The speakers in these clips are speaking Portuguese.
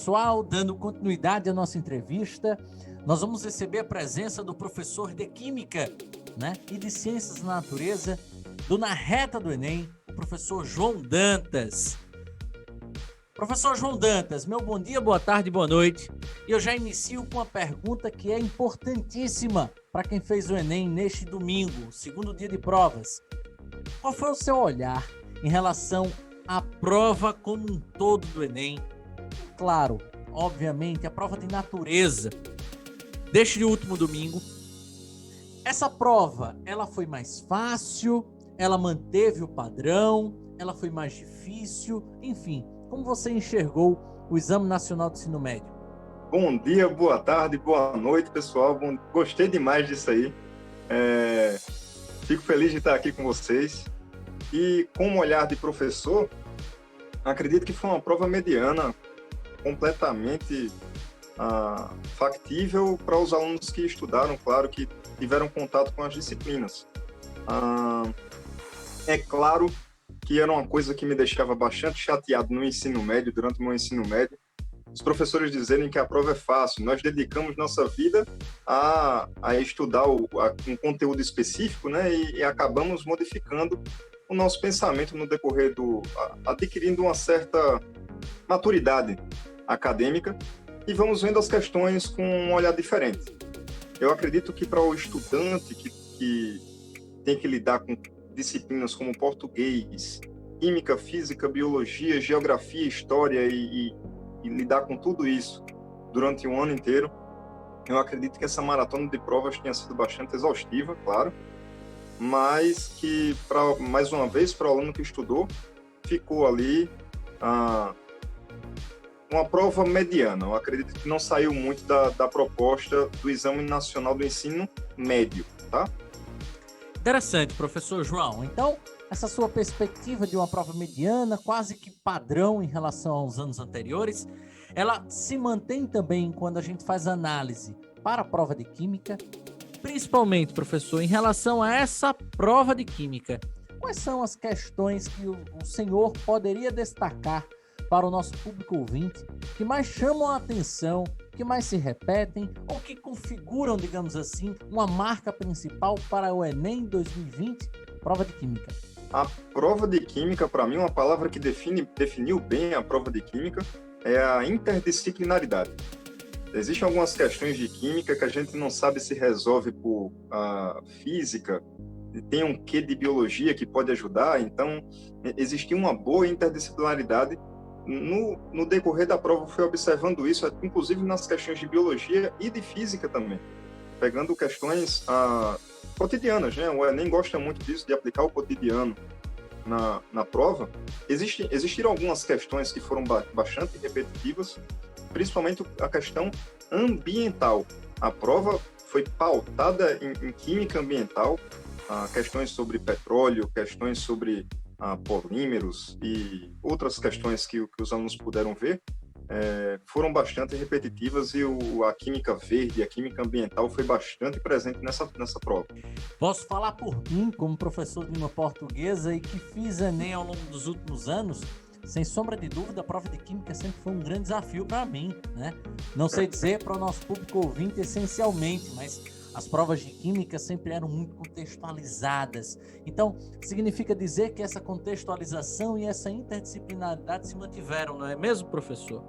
pessoal, dando continuidade à nossa entrevista, nós vamos receber a presença do professor de Química, né, e de Ciências da Natureza do Na Reta do Enem, o professor João Dantas. Professor João Dantas, meu bom dia, boa tarde, boa noite. E eu já inicio com uma pergunta que é importantíssima para quem fez o Enem neste domingo, segundo dia de provas. Qual foi o seu olhar em relação à prova como um todo do Enem? Claro, obviamente, a prova de natureza deste último domingo. Essa prova, ela foi mais fácil, ela manteve o padrão, ela foi mais difícil, enfim, como você enxergou o Exame Nacional do Ensino Médio? Bom dia, boa tarde, boa noite, pessoal. Gostei demais disso aí. Fico feliz de estar aqui com vocês. E com um olhar de professor, acredito que foi uma prova mediana, completamente factível para os alunos que estudaram, claro, que tiveram contato com as disciplinas. É claro que era uma coisa que me deixava bastante chateado no ensino médio, durante o meu ensino médio, os professores dizerem que a prova é fácil. Nós dedicamos nossa vida a estudar um conteúdo específico, né, e acabamos modificando o nosso pensamento no decorrer adquirindo uma certa maturidade acadêmica e vamos vendo as questões com um olhar diferente. Eu acredito que para o estudante que tem que lidar com disciplinas como português, química, física, biologia, geografia, história e lidar com tudo isso durante um ano inteiro, eu acredito que essa maratona de provas tenha sido bastante exaustiva, claro, mas que, mais uma vez, para o aluno que estudou, ficou ali uma prova mediana. Eu acredito que não saiu muito da proposta do Exame Nacional do Ensino Médio, tá? Interessante, professor João. Então, essa sua perspectiva de uma prova mediana, quase que padrão em relação aos anos anteriores, ela se mantém também quando a gente faz análise para a prova de Química? Principalmente, professor, em relação a essa prova de Química, quais são as questões que o senhor poderia destacar para o nosso público ouvinte, que mais chamam a atenção, que mais se repetem ou que configuram, digamos assim, uma marca principal para o Enem 2020, prova de Química? A prova de Química, para mim, uma palavra que definiu bem a prova de Química é a interdisciplinaridade. Existem algumas questões de Química que a gente não sabe se resolve por Física, tem um quê de Biologia que pode ajudar, então existia uma boa interdisciplinaridade. No decorrer da prova, fui observando isso, inclusive nas questões de Biologia e de Física também, pegando questões cotidianas, né? O Enem gosta muito disso, de aplicar o cotidiano na prova. Existiram algumas questões que foram bastante repetitivas, principalmente a questão ambiental. A prova foi pautada em química ambiental, questões sobre petróleo, questões sobre polímeros e outras questões que os alunos puderam ver, foram bastante repetitivas e a química verde, a química ambiental foi bastante presente nessa prova. Posso falar por mim, como professor de língua portuguesa e que fiz Enem ao longo dos últimos anos, sem sombra de dúvida, a prova de Química sempre foi um grande desafio para mim, né? Não sei dizer para o nosso público ouvinte essencialmente, mas as provas de Química sempre eram muito contextualizadas. Então, significa dizer que essa contextualização e essa interdisciplinaridade se mantiveram, não é mesmo, professor?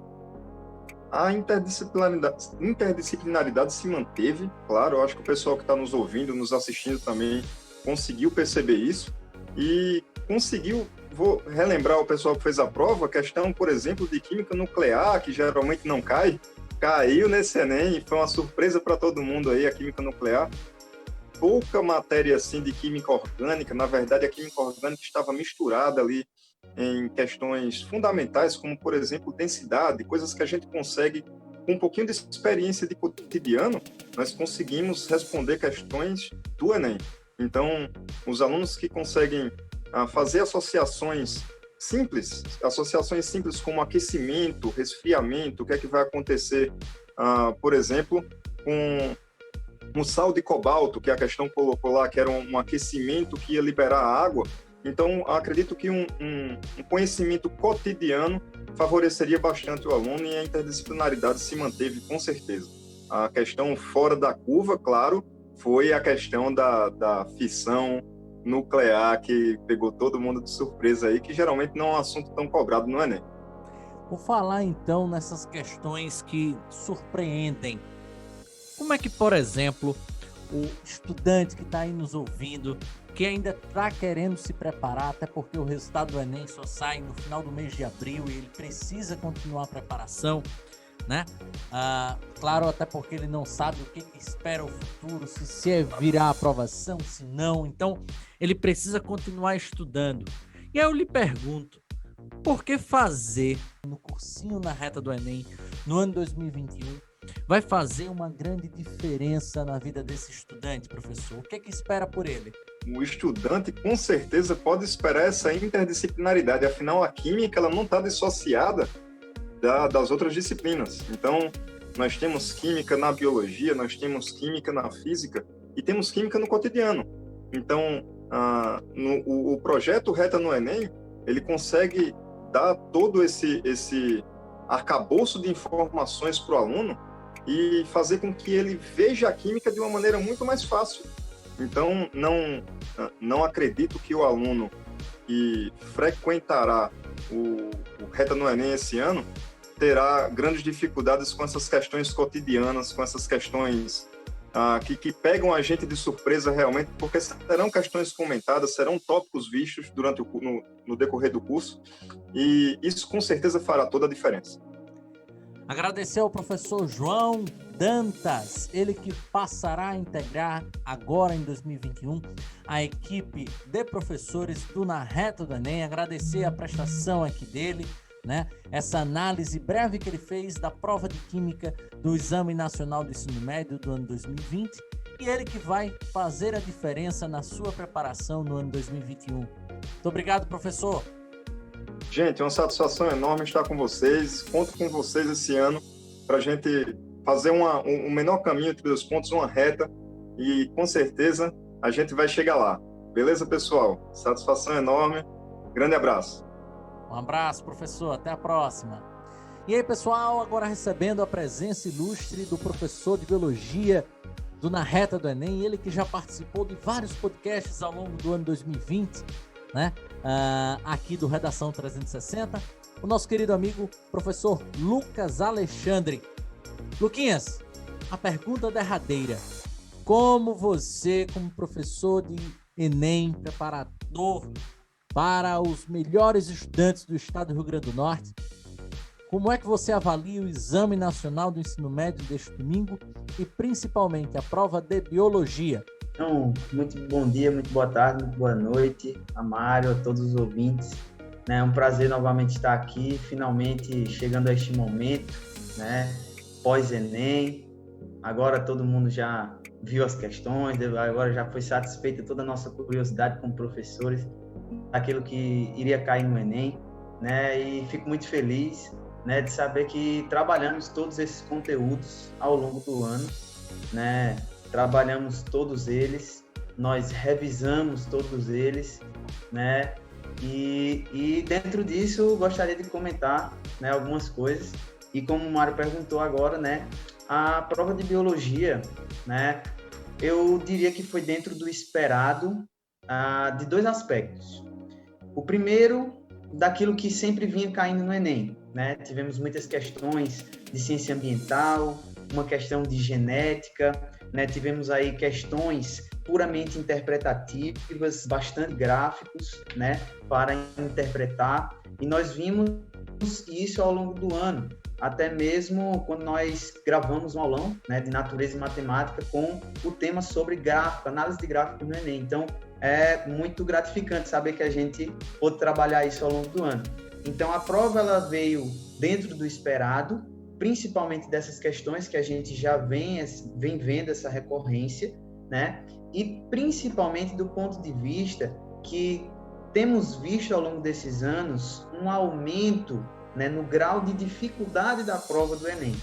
A interdisciplinaridade se manteve, claro, eu acho que o pessoal que está nos ouvindo, nos assistindo também conseguiu perceber isso e conseguiu. Vou relembrar o pessoal que fez a prova, a questão, por exemplo, de química nuclear, que geralmente não caiu nesse Enem e foi uma surpresa para todo mundo aí, a química nuclear. Pouca matéria assim de química orgânica, na verdade a química orgânica estava misturada ali em questões fundamentais, como, por exemplo, densidade, coisas que a gente consegue, com um pouquinho de experiência de cotidiano, nós conseguimos responder questões do Enem. Então, os alunos que conseguem fazer associações simples como aquecimento, resfriamento, o que é que vai acontecer, por exemplo, com um sal de cobalto, que a questão colocou lá, que era um aquecimento que ia liberar a água, Então, acredito que um conhecimento cotidiano favoreceria bastante o aluno e a interdisciplinaridade se manteve com certeza. A questão fora da curva, claro, foi a questão da fissão nuclear que pegou todo mundo de surpresa aí, que geralmente não é um assunto tão cobrado no Enem. Vou falar então nessas questões que surpreendem. Como é que, por exemplo, o estudante que está aí nos ouvindo, que ainda está querendo se preparar, até porque o resultado do Enem só sai no final do mês de abril e ele precisa continuar a preparação, né? Claro, até porque ele não sabe o que espera o futuro, se virá aprovação, se não. Então, ele precisa continuar estudando. E aí eu lhe pergunto, por que fazer no cursinho na reta do Enem, no ano 2021, vai fazer uma grande diferença na vida desse estudante, professor? O que é que espera por ele? O estudante, com certeza, pode esperar essa interdisciplinaridade. Afinal, a química ela não está dissociada das outras disciplinas. Então, nós temos química na biologia, nós temos química na física e temos química no cotidiano. Então, o projeto Reta no Enem, ele consegue dar todo esse arcabouço de informações para o aluno e fazer com que ele veja a química de uma maneira muito mais fácil. Então, não acredito que o aluno que frequentará o Reta no Enem esse ano terá grandes dificuldades com essas questões cotidianas, com essas questões que pegam a gente de surpresa realmente, porque serão questões comentadas, serão tópicos vistos no decorrer do curso, e isso com certeza fará toda a diferença. Agradecer ao professor João Dantas, ele que passará a integrar agora em 2021 a equipe de professores do Na Reta do Enem. Agradecer a prestação aqui dele, né? Essa análise breve que ele fez da prova de Química do Exame Nacional do Ensino Médio do ano 2020 e ele que vai fazer a diferença na sua preparação no ano 2021. Muito obrigado, professor. Gente, é uma satisfação enorme estar com vocês. Conto com vocês esse ano para a gente fazer um menor caminho entre os pontos, uma reta, e com certeza a gente vai chegar lá. Beleza, pessoal? Satisfação enorme. Grande abraço. Um abraço, professor. Até a próxima. E aí, pessoal, agora recebendo a presença ilustre do professor de Biologia do Na Reta do Enem, ele que já participou de vários podcasts ao longo do ano 2020, né? Aqui do Redação 360, o nosso querido amigo professor Lucas Alexandre. Luquinhas, a pergunta derradeira: como você, como professor de Enem, preparador para os melhores estudantes do estado do Rio Grande do Norte, como é que você avalia o Exame Nacional do Ensino Médio deste domingo e principalmente a prova de Biologia? Então, muito bom dia, muito boa tarde, muito boa noite a Mário, a todos os ouvintes. É um prazer novamente estar aqui, finalmente chegando a este momento, né? Pós-Enem. Agora todo mundo já viu as questões, agora já foi satisfeita toda a nossa curiosidade como professores daquilo que iria cair no Enem, né? E fico muito feliz, né, de saber que trabalhamos todos esses conteúdos ao longo do ano, né? Trabalhamos todos eles, nós revisamos todos eles, né? E dentro disso gostaria de comentar, né, algumas coisas. E como o Mário perguntou agora, né, a prova de Biologia, né, eu diria que foi dentro do esperado de dois aspectos. O primeiro, daquilo que sempre vinha caindo no Enem, né? Tivemos muitas questões de ciência ambiental, uma questão de genética, né? Tivemos aí questões puramente interpretativas, bastante gráficos, né, para interpretar, e nós vimos isso ao longo do ano, até mesmo quando nós gravamos um aulão, né, de natureza e matemática com o tema sobre gráfico, análise de gráfico no Enem. Então, é muito gratificante saber que a gente pôde trabalhar isso ao longo do ano. Então, a prova ela veio dentro do esperado, principalmente dessas questões que a gente já vem vendo essa recorrência, né? E principalmente do ponto de vista que temos visto ao longo desses anos um aumento, né, no grau de dificuldade da prova do Enem.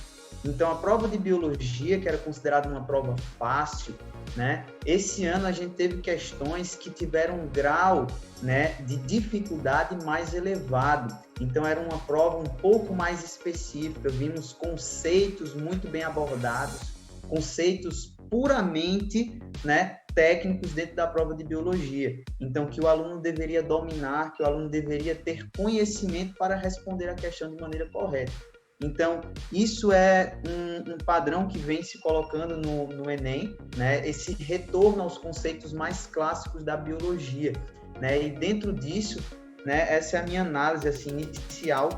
Então, a prova de biologia, que era considerada uma prova fácil, né? Esse ano a gente teve questões que tiveram um grau, né, de dificuldade mais elevado. Então, era uma prova um pouco mais específica. Vimos conceitos muito bem abordados, conceitos puramente, né, técnicos dentro da prova de biologia. Então, que o aluno deveria dominar, que o aluno deveria ter conhecimento para responder a questão de maneira correta. Então, isso é um padrão que vem se colocando no Enem, né? Esse retorno aos conceitos mais clássicos da biologia, né? E dentro disso, né, essa é a minha análise assim, inicial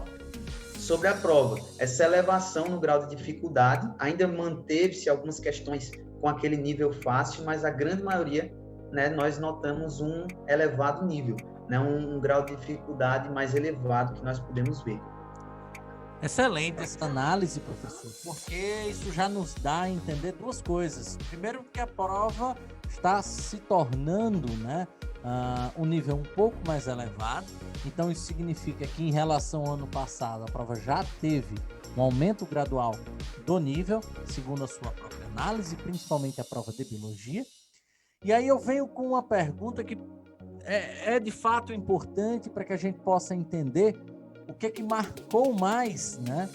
sobre a prova. Essa elevação no grau de dificuldade, ainda manteve-se algumas questões com aquele nível fácil, mas a grande maioria, né, nós notamos um elevado nível, né? Um grau de dificuldade mais elevado que nós podemos ver. Excelente essa análise, professor, porque isso já nos dá a entender duas coisas. Primeiro, que a prova está se tornando, né, um nível um pouco mais elevado. Então, isso significa que, em relação ao ano passado, a prova já teve um aumento gradual do nível, segundo a sua própria análise, principalmente a prova de biologia. E aí eu venho com uma pergunta que é de fato importante para que a gente possa entender o que é que marcou mais, né,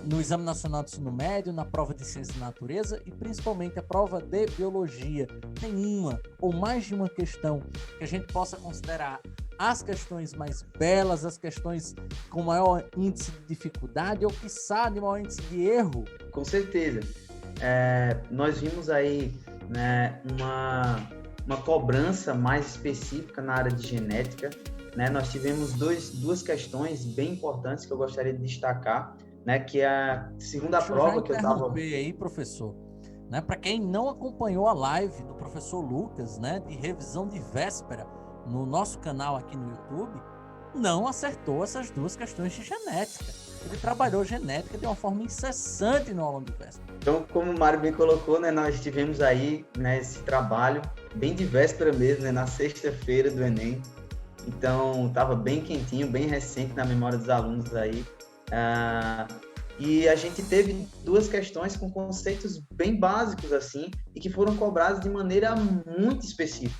no Exame Nacional do Ensino Médio, na prova de Ciência e Natureza e principalmente a prova de Biologia. Tem uma ou mais de uma questão que a gente possa considerar as questões mais belas, as questões com maior índice de dificuldade ou, quiçá, de maior índice de erro? Com certeza. Nós vimos aí, né, uma cobrança mais específica na área de genética, né? Nós tivemos duas questões bem importantes que eu gostaria de destacar, né? Que é a segunda prova que eu estava... aí, professor, né? Para quem não acompanhou a live do professor Lucas, né, de revisão de véspera no nosso canal aqui no YouTube, não acertou essas duas questões de genética. Ele trabalhou genética de uma forma incessante no aula de véspera. Então, como o Mário bem colocou, né, nós tivemos aí, né, esse trabalho bem de véspera mesmo, né, na sexta-feira do Enem. Então, estava bem quentinho, bem recente na memória dos alunos aí. E a gente teve duas questões com conceitos bem básicos, assim, e que foram cobradas de maneira muito específica,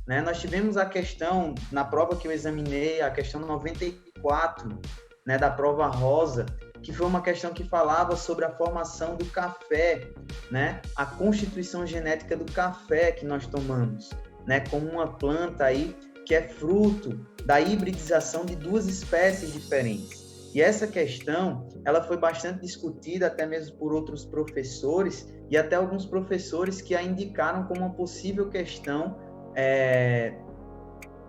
né? Nós tivemos a questão, na prova que eu examinei, a questão 94, né, da prova rosa, que foi uma questão que falava sobre a formação do café, né? A constituição genética do café que nós tomamos, né? Como uma planta aí que é fruto da hibridização de duas espécies diferentes. E essa questão, ela foi bastante discutida até mesmo por outros professores e até alguns professores que a indicaram como uma possível questão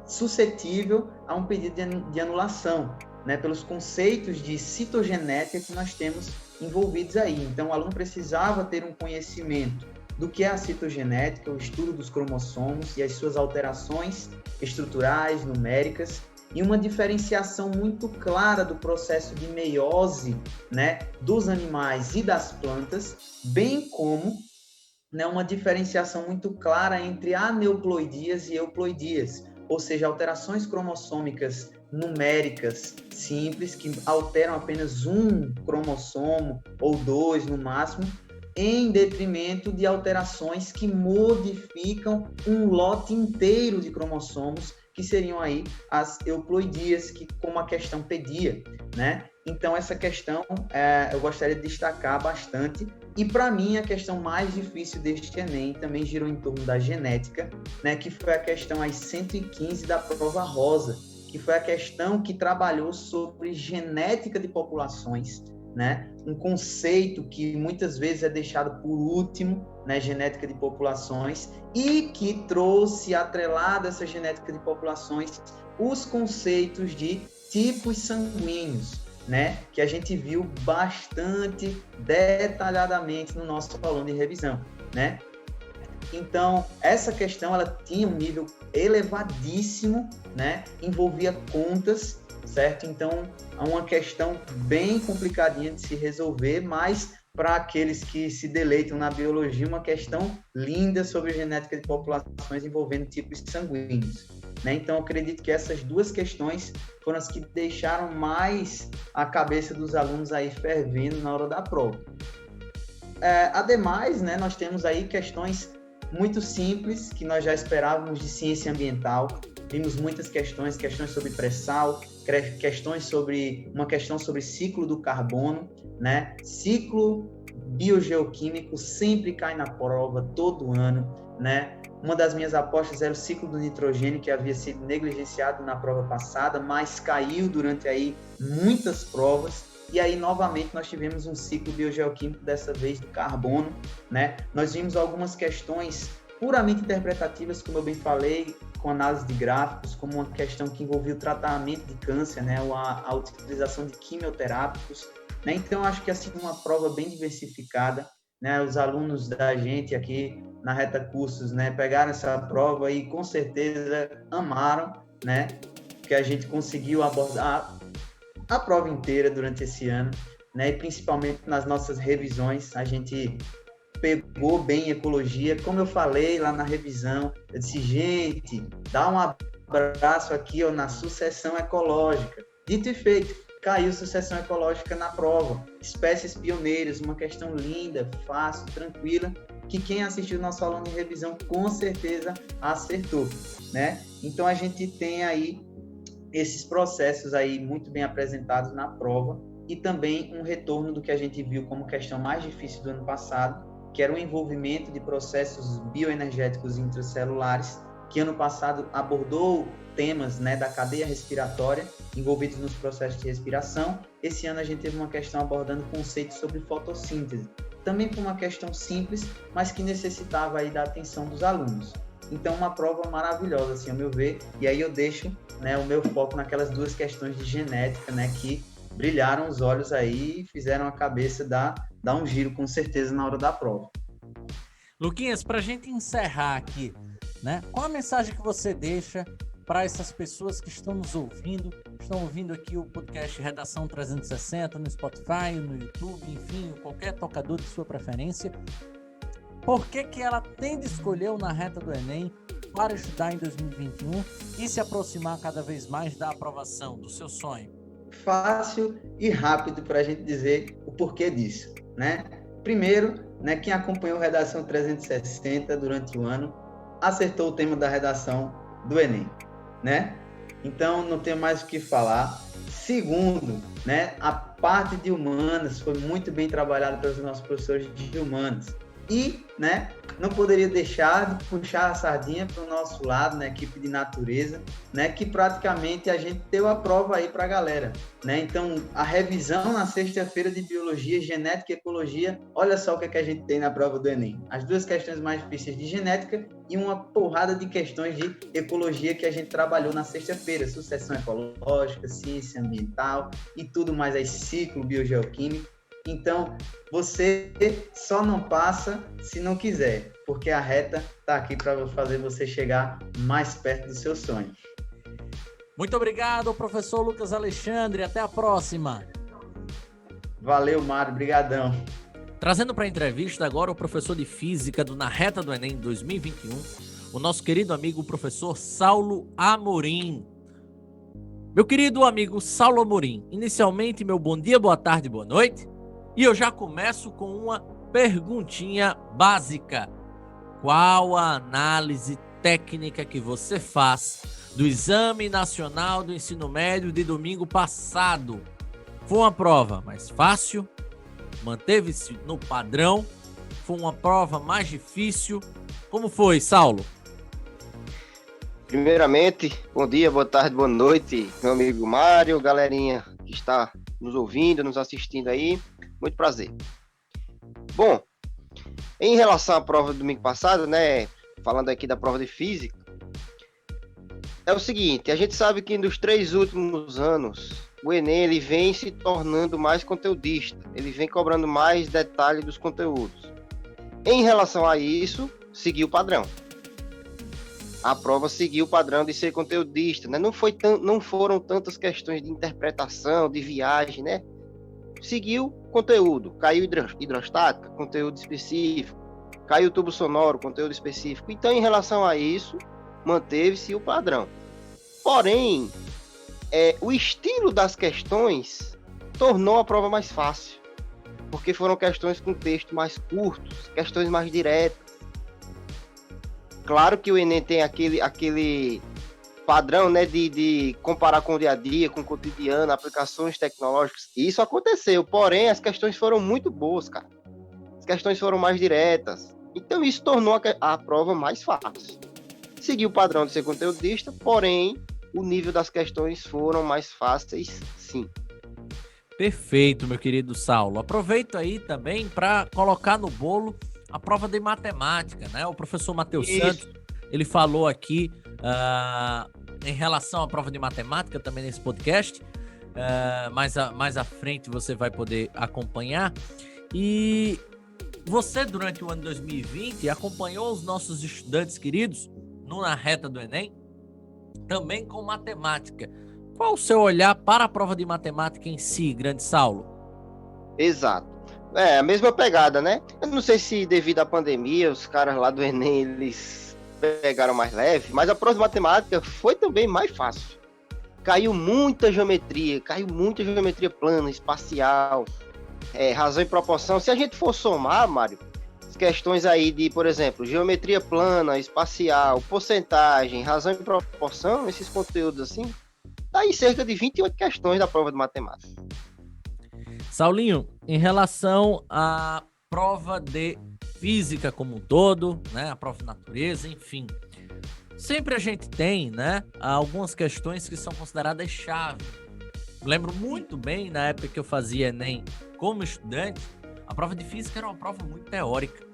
suscetível a um pedido de anulação, né, pelos conceitos de citogenética que nós temos envolvidos aí. Então, o aluno precisava ter um conhecimento do que é a citogenética, o estudo dos cromossomos e as suas alterações estruturais, numéricas, e uma diferenciação muito clara do processo de meiose, né, dos animais e das plantas, bem como, né, uma diferenciação muito clara entre aneuploidias e euploidias, ou seja, alterações cromossômicas numéricas simples, que alteram apenas um cromossomo ou dois no máximo, em detrimento de alterações que modificam um lote inteiro de cromossomos, que seriam aí as euploidias, que como a questão pedia, né? Então, essa questão eu gostaria de destacar bastante. E, para mim, a questão mais difícil deste Enem também girou em torno da genética, né? Que foi a questão aí 115 da prova rosa, que foi a questão que trabalhou sobre genética de populações, né? Um conceito que muitas vezes é deixado por último, né? Genética de populações, e que trouxe atrelado a essa genética de populações os conceitos de tipos sanguíneos, né? Que a gente viu bastante detalhadamente no nosso aulão de revisão, né? Então, essa questão ela tinha um nível elevadíssimo, né? Envolvia contas, certo? Então, é uma questão bem complicadinha de se resolver, mas para aqueles que se deleitam na biologia, uma questão linda sobre genética de populações envolvendo tipos sanguíneos, né? Então, eu acredito que essas duas questões foram as que deixaram mais a cabeça dos alunos aí fervendo na hora da prova. Ademais, né, nós temos aí questões muito simples que nós já esperávamos de ciência ambiental. Vimos muitas questões sobre pré-sal, uma questão sobre ciclo do carbono, né? Ciclo biogeoquímico sempre cai na prova todo ano, né? Uma das minhas apostas era o ciclo do nitrogênio, que havia sido negligenciado na prova passada, mas caiu durante aí muitas provas. E aí, novamente, nós tivemos um ciclo biogeoquímico, dessa vez do carbono, né? Nós vimos algumas questões puramente interpretativas, como eu bem falei, com análise de gráficos, como uma questão que envolvia o tratamento de câncer, né? A utilização de quimioterápicos, né? Então, acho que assim, uma prova bem diversificada, né? Os alunos da gente aqui na Reta Cursos, né, pegaram essa prova e com certeza amaram, né? Que a gente conseguiu abordar a prova inteira durante esse ano, né? E principalmente nas nossas revisões, a gente pegou bem ecologia. Como eu falei lá na revisão, eu disse, gente, dá um abraço aqui, ó, na sucessão ecológica. Dito e feito, caiu sucessão ecológica na prova. Espécies pioneiras, uma questão linda, fácil, tranquila, que quem assistiu nosso aluno de revisão com certeza acertou, né? Então a gente tem aí esses processos aí muito bem apresentados na prova e também um retorno do que a gente viu como questão mais difícil do ano passado, que era o envolvimento de processos bioenergéticos intracelulares, que ano passado abordou temas, né, da cadeia respiratória envolvidos nos processos de respiração. Esse ano a gente teve uma questão abordando conceitos sobre fotossíntese, também por uma questão simples, mas que necessitava aí da atenção dos alunos. Então, uma prova maravilhosa, assim, ao meu ver, e aí eu deixo, né, o meu foco naquelas duas questões de genética, né, que brilharam os olhos aí e fizeram a cabeça dar um giro, com certeza, na hora da prova. Luquinhas, para a gente encerrar aqui, né, qual a mensagem que você deixa para essas pessoas que estão nos ouvindo, estão ouvindo aqui o podcast Redação 360 no Spotify, no YouTube, enfim, qualquer tocador de sua preferência? Por que ela tem de escolher o Na Reta do Enem para estudar em 2021 e se aproximar cada vez mais da aprovação do seu sonho? Fácil e rápido para a gente dizer o porquê disso, né? Primeiro, né, quem acompanhou Redação 360 durante o ano acertou o tema da redação do Enem, né? Então, não tenho mais o que falar. Segundo, né, a parte de humanas foi muito bem trabalhada pelos nossos professores de humanas. E, né, não poderia deixar de puxar a sardinha para o nosso lado, né, equipe de natureza, né, que praticamente a gente deu a prova aí para a galera, né? Então, a revisão na sexta-feira de biologia, genética e ecologia, olha só o que a gente tem na prova do Enem. As duas questões mais difíceis de genética e uma porrada de questões de ecologia que a gente trabalhou na sexta-feira, sucessão ecológica, ciência ambiental e tudo mais aí, ciclo biogeoquímico. Então, você só não passa se não quiser, porque a reta está aqui para fazer você chegar mais perto do seu sonho. Muito obrigado, professor Lucas Alexandre. Até a próxima. Valeu, Mário. Brigadão. Trazendo para a entrevista agora o professor de Física do Na Reta do Enem 2021, o nosso querido amigo professor Saulo Amorim. Meu querido amigo Saulo Amorim, inicialmente meu bom dia, boa tarde, boa noite. E eu já começo com uma perguntinha básica. Qual a análise técnica que você faz do Exame Nacional do Ensino Médio de domingo passado? Foi uma prova mais fácil? Manteve-se no padrão? Foi uma prova mais difícil? Como foi, Saulo? Primeiramente, bom dia, boa tarde, boa noite, meu amigo Mário, galerinha que está nos ouvindo, nos assistindo aí. Muito prazer. Bom, em relação à prova do domingo passado, né, falando aqui da prova de física, é o seguinte, a gente sabe que nos 3 últimos anos, o Enem ele vem se tornando mais conteudista, ele vem cobrando mais detalhe dos conteúdos. Em relação a isso, seguiu o padrão. A prova seguiu o padrão de ser conteudista, né? Não foram tantas questões de interpretação, de viagem, né? Seguiu conteúdo, caiu hidrostática, conteúdo específico, caiu tubo sonoro, conteúdo específico. Então, em relação a isso, manteve-se o padrão. Porém, o estilo das questões tornou a prova mais fácil, porque foram questões com texto mais curtos, questões mais diretas. Claro que o Enem tem aquele padrão, né, de comparar com o dia a dia, com o cotidiano, aplicações tecnológicas. Isso aconteceu, porém as questões foram muito boas, cara. As questões foram mais diretas. Então isso tornou a prova mais fácil. Seguiu o padrão de ser conteudista, porém o nível das questões foram mais fáceis, sim. Perfeito, meu querido Saulo. Aproveito aí também para colocar no bolo a prova de matemática, né? O professor Matheus Santos, ele falou aqui em relação à prova de matemática também nesse podcast. Mais à frente você vai poder acompanhar. E você, durante o ano 2020, acompanhou os nossos estudantes queridos na reta do Enem, também com matemática. Qual o seu olhar para a prova de matemática em si, grande Saulo? Exato. A mesma pegada, né? Eu não sei se devido à pandemia, os caras lá do Enem, eles pegaram mais leve, mas a prova de matemática foi também mais fácil. Caiu muita geometria plana, espacial, razão e proporção. Se a gente for somar, Mário, as questões aí de, por exemplo, geometria plana, espacial, porcentagem, razão e proporção, esses conteúdos assim, tá aí cerca de 28 questões da prova de matemática. Saulinho, em relação à prova de física como um todo, né, a prova de natureza, enfim, sempre a gente tem, né, algumas questões que são consideradas chave. Lembro muito bem, na época que eu fazia Enem como estudante, a prova de física era uma prova muito teórica.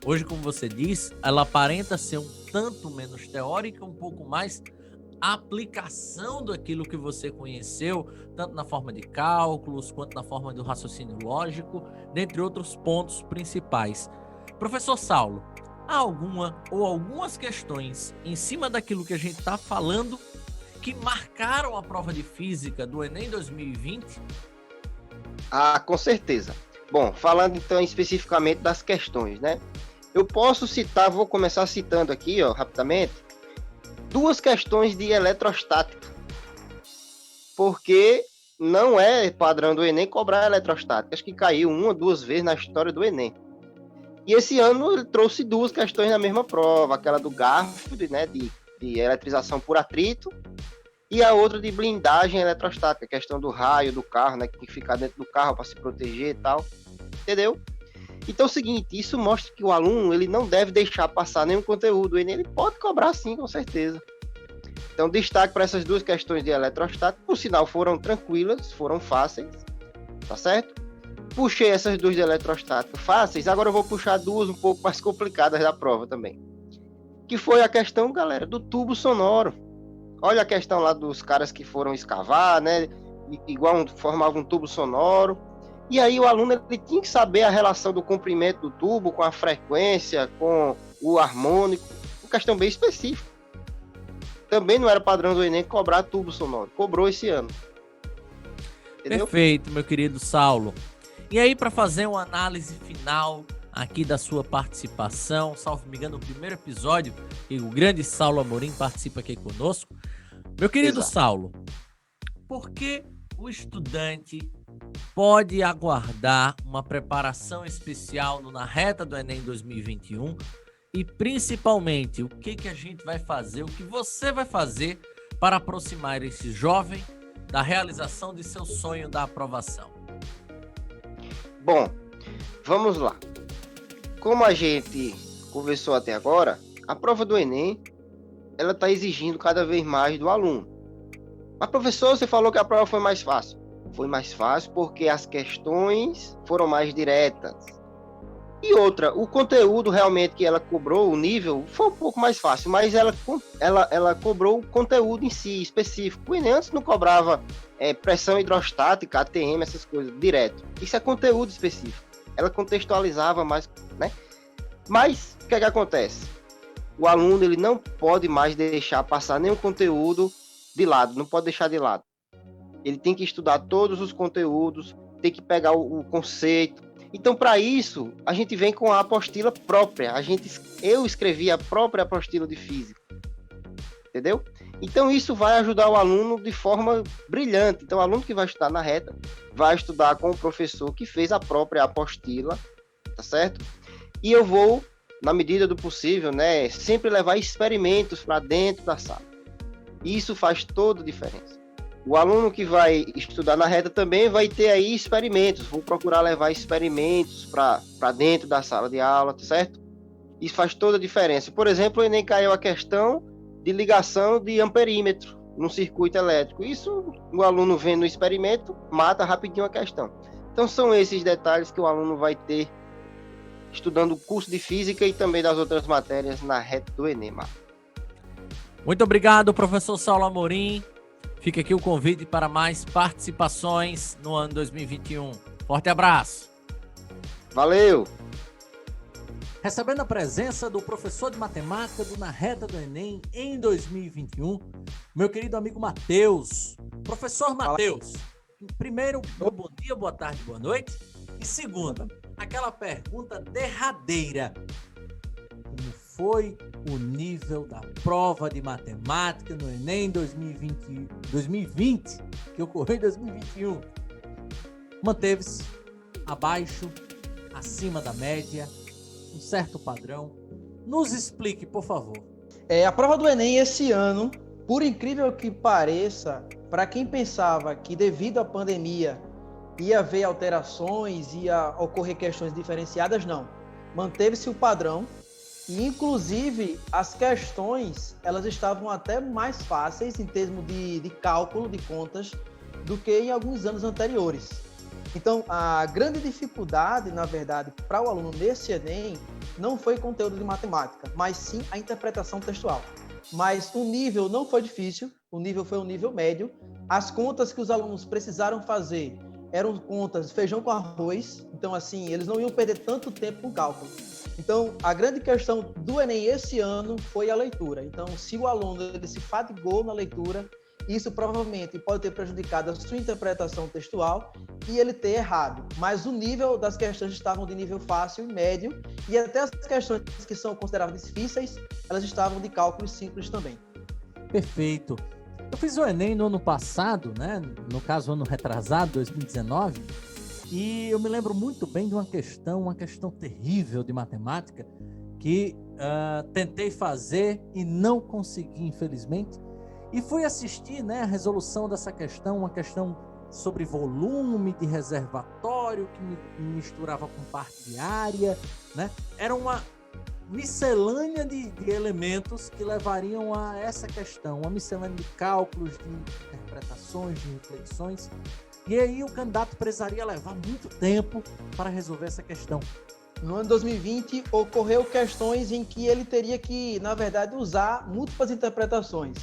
Hoje, como você diz, ela aparenta ser um tanto menos teórica, um pouco mais aplicação daquilo que você conheceu, tanto na forma de cálculos, quanto na forma do raciocínio lógico, dentre outros pontos principais. Professor Saulo, há alguma ou algumas questões em cima daquilo que a gente está falando que marcaram a prova de física do Enem 2020? Com certeza. Bom, falando então especificamente das questões, né? Eu posso citar, vou começar citando aqui, rapidamente, 2 questões de eletrostática, porque não é padrão do Enem cobrar eletrostática. Acho que caiu 1 ou 2 vezes na história do Enem. E esse ano ele trouxe 2 questões na mesma prova, aquela do Garfield, né, de eletrização por atrito, e a outra de blindagem eletrostática, a questão do raio do carro, né, que tem que ficar dentro do carro para se proteger e tal, entendeu? Então é o seguinte, isso mostra que o aluno ele não deve deixar passar nenhum conteúdo, ele pode cobrar sim, com certeza. Então destaque para essas 2 questões de eletrostática, por sinal foram tranquilas, foram fáceis, tá certo? Puxei essas 2 de eletrostática fáceis, agora eu vou puxar 2 um pouco mais complicadas da prova também. Que foi a questão, galera, do tubo sonoro. Olha a questão lá dos caras que foram escavar, né? Igual formavam um tubo sonoro. E aí o aluno ele tinha que saber a relação do comprimento do tubo com a frequência, com o harmônico. Uma questão bem específica. Também não era padrão do Enem cobrar tubo sonoro. Cobrou esse ano. Entendeu? Perfeito, meu querido Saulo. E aí, para fazer uma análise final aqui da sua participação, salvo me engano, no primeiro episódio, que o grande Saulo Amorim participa aqui conosco. Meu querido Exato. Saulo, por que o estudante pode aguardar uma preparação especial na reta do Enem 2021 e, principalmente, o que a gente vai fazer, o que você vai fazer para aproximar esse jovem da realização de seu sonho da aprovação? Bom, vamos lá. Como a gente conversou até agora, a prova do Enem, ela está exigindo cada vez mais do aluno. Mas, professor, você falou que a prova foi mais fácil. Foi mais fácil porque as questões foram mais diretas. E outra, o conteúdo realmente que ela cobrou, o nível, foi um pouco mais fácil, mas ela cobrou o conteúdo em si, específico. O Enem antes não cobrava pressão hidrostática, ATM, essas coisas, direto. Isso é conteúdo específico. Ela contextualizava mais, né? Mas, o que acontece? O aluno ele não pode mais deixar passar nenhum conteúdo de lado, não pode deixar de lado. Ele tem que estudar todos os conteúdos, tem que pegar o conceito. Então, para isso, a gente vem com a apostila própria. Eu escrevi a própria apostila de física. entendeu? Então isso vai ajudar o aluno de forma brilhante. Então o aluno que vai estudar na reta vai estudar com o professor que fez a própria apostila, tá certo? E eu vou, na medida do possível, né, sempre levar experimentos para dentro da sala. E isso faz toda a diferença. O aluno que vai estudar na reta também vai ter aí experimentos. Vou procurar levar experimentos para dentro da sala de aula, tá certo? Isso faz toda a diferença. Por exemplo, o Enem caiu a questão de ligação de amperímetro no circuito elétrico. Isso, o aluno vendo o experimento, mata rapidinho a questão. Então, são esses detalhes que o aluno vai ter estudando o curso de Física e também das outras matérias na reta do Enem, Marco. Muito obrigado, professor Saulo Amorim. Fica aqui o convite para mais participações no ano 2021. Forte abraço. Valeu! Recebendo a presença do professor de matemática do Na Reta do Enem em 2021, meu querido amigo Matheus. Professor Matheus, primeiro, bom dia, boa tarde, boa noite. E segundo, aquela pergunta derradeira. Como foi o nível da prova de matemática no Enem 2020, que ocorreu em 2021? Manteve-se abaixo, acima da média, um certo padrão? Nos explique, por favor. A prova do Enem esse ano, por incrível que pareça, para quem pensava que devido à pandemia ia haver alterações, ia ocorrer questões diferenciadas, não. Manteve-se o padrão e, inclusive, as questões elas estavam até mais fáceis em termos de cálculo de contas do que em alguns anos anteriores. Então, a grande dificuldade, na verdade, para o aluno nesse Enem não foi conteúdo de matemática, mas sim a interpretação textual. Mas o nível não foi difícil, o nível foi um nível médio. As contas que os alunos precisaram fazer eram contas feijão com arroz, então, assim, eles não iam perder tanto tempo com cálculo. Então, a grande questão do Enem esse ano foi a leitura. Então, se o aluno ele se fadigou na leitura, isso provavelmente pode ter prejudicado a sua interpretação textual e ele ter errado. Mas o nível das questões estavam de nível fácil e médio, e até as questões que são consideradas difíceis, elas estavam de cálculo simples também. Perfeito. Eu fiz o Enem no ano passado, né? No caso, ano retrasado, 2019, e eu me lembro muito bem de uma questão terrível de matemática, que tentei fazer e não consegui, infelizmente. E fui assistir, né, a resolução dessa questão, uma questão sobre volume de reservatório, que misturava com parte de área, né? Era uma miscelânea de elementos que levariam a essa questão, uma miscelânea de cálculos, de interpretações, de reflexões. E aí o candidato precisaria levar muito tempo para resolver essa questão. No ano 2020, ocorreu questões em que ele teria que, na verdade, usar múltiplas interpretações.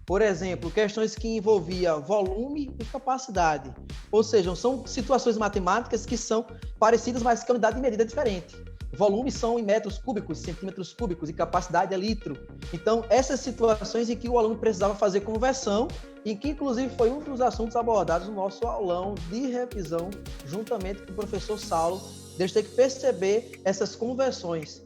Por exemplo, questões que envolviam volume e capacidade. Ou seja, são situações matemáticas que são parecidas, mas que a unidade de medida é diferente. Volume são em metros cúbicos, centímetros cúbicos, e capacidade é litro. Então, essas situações em que o aluno precisava fazer conversão, e que, inclusive, foi um dos assuntos abordados no nosso aulão de revisão, juntamente com o professor Saulo, de ter que perceber essas conversões.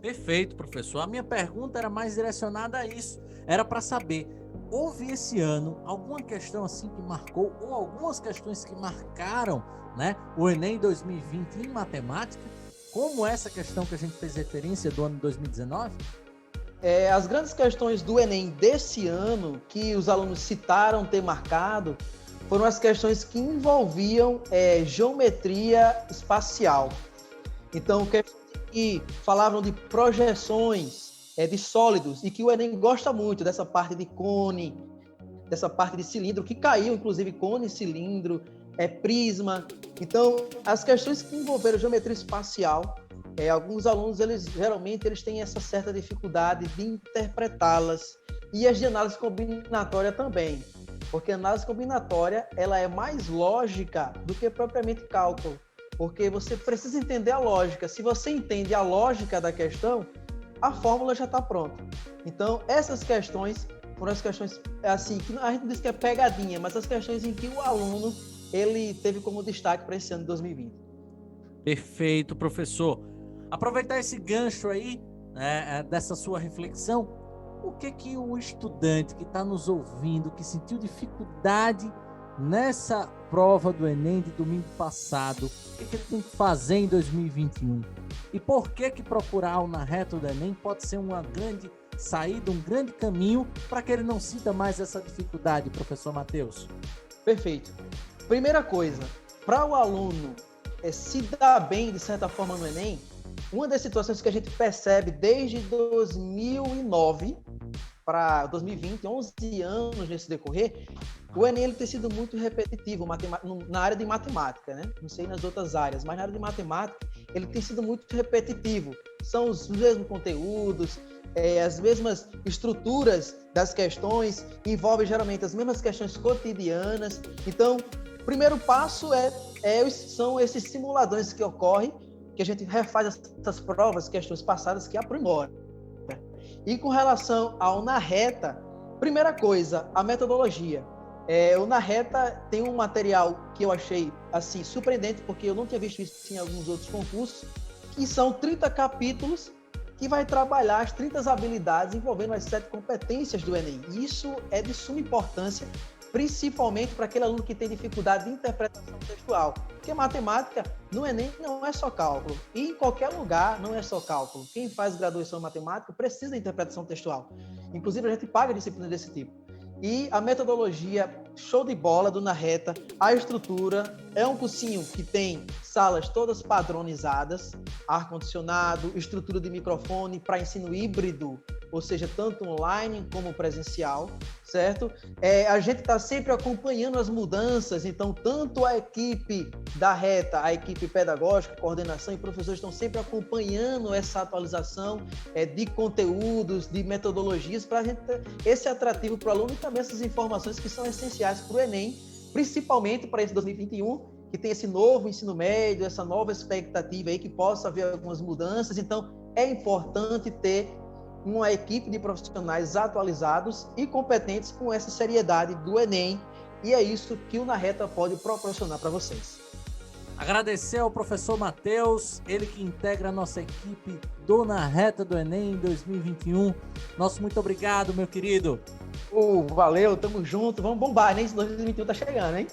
Perfeito, professor. A minha pergunta era mais direcionada a isso. Era para saber, houve esse ano alguma questão assim que marcou, ou algumas questões que marcaram, né, o Enem 2020 em matemática, como essa questão que a gente fez referência do ano 2019? As grandes questões do Enem desse ano, que os alunos citaram ter marcado, foram as questões que envolviam geometria espacial. Então, questões que falavam de projeções de sólidos, e que o Enem gosta muito dessa parte de cone, dessa parte de cilindro, que caiu, inclusive, cone, cilindro, prisma. Então, as questões que envolveram geometria espacial, alguns alunos, geralmente, eles têm essa certa dificuldade de interpretá-las, e as de análise combinatória também, porque a análise combinatória, ela é mais lógica do que propriamente cálculo, porque você precisa entender a lógica. Se você entende a lógica da questão, a fórmula já está pronta. Então, essas questões foram as questões, assim, que a gente diz que é pegadinha, mas as questões em que o aluno, ele teve como destaque para esse ano de 2020. Perfeito, professor. Aproveitar esse gancho aí, dessa sua reflexão, o que o estudante que está nos ouvindo, que sentiu dificuldade nessa prova do Enem de domingo passado, o que ele tem que fazer em 2021? E por que procurar o Na Reta do Enem pode ser uma grande saída, um grande caminho para que ele não sinta mais essa dificuldade, professor Matheus? Perfeito. Primeira coisa, para o aluno se dar bem, de certa forma, no Enem, uma das situações que a gente percebe desde 2009 para 2020, 11 anos nesse decorrer, o Enem ele tem sido muito repetitivo na área de matemática, né? Não sei nas outras áreas, mas na área de matemática ele tem sido muito repetitivo. São os mesmos conteúdos, as mesmas estruturas das questões, envolvem geralmente as mesmas questões cotidianas. Então, o primeiro passo são esses simuladores que ocorrem, que a gente refaz essas provas, questões passadas que aprimoram. E com relação ao Na Reta, primeira coisa, a metodologia. O Na Reta tem um material que eu achei assim surpreendente, porque eu não tinha visto isso em alguns outros concursos, que são 30 capítulos que vai trabalhar as 30 habilidades envolvendo as 7 competências do Enem. Isso é de suma importância, principalmente para aquele aluno que tem dificuldade de interpretação textual. Porque matemática no Enem não é só cálculo. E em qualquer lugar não é só cálculo. Quem faz graduação em matemática precisa de interpretação textual. Inclusive, a gente paga disciplinas desse tipo. E a metodologia show de bola do Na Reta, a estrutura, é um cursinho que tem salas todas padronizadas, ar-condicionado, estrutura de microfone para ensino híbrido, ou seja, tanto online como presencial, certo? A gente está sempre acompanhando as mudanças, então tanto a equipe da Reta, a equipe pedagógica, coordenação e professores estão sempre acompanhando essa atualização de conteúdos, de metodologias, para a gente ter esse atrativo para o aluno e também essas informações que são essenciais para o Enem, principalmente para esse 2021, que tem esse novo ensino médio, essa nova expectativa aí que possa haver algumas mudanças. Então, é importante ter uma equipe de profissionais atualizados e competentes com essa seriedade do Enem, e é isso que o Na Reta pode proporcionar para vocês. Agradecer ao professor Matheus, ele que integra a nossa equipe do Na Reta do Enem 2021. Nosso muito obrigado, meu querido. Valeu, tamo junto, vamos bombar, né? Esse 2021 tá chegando, hein?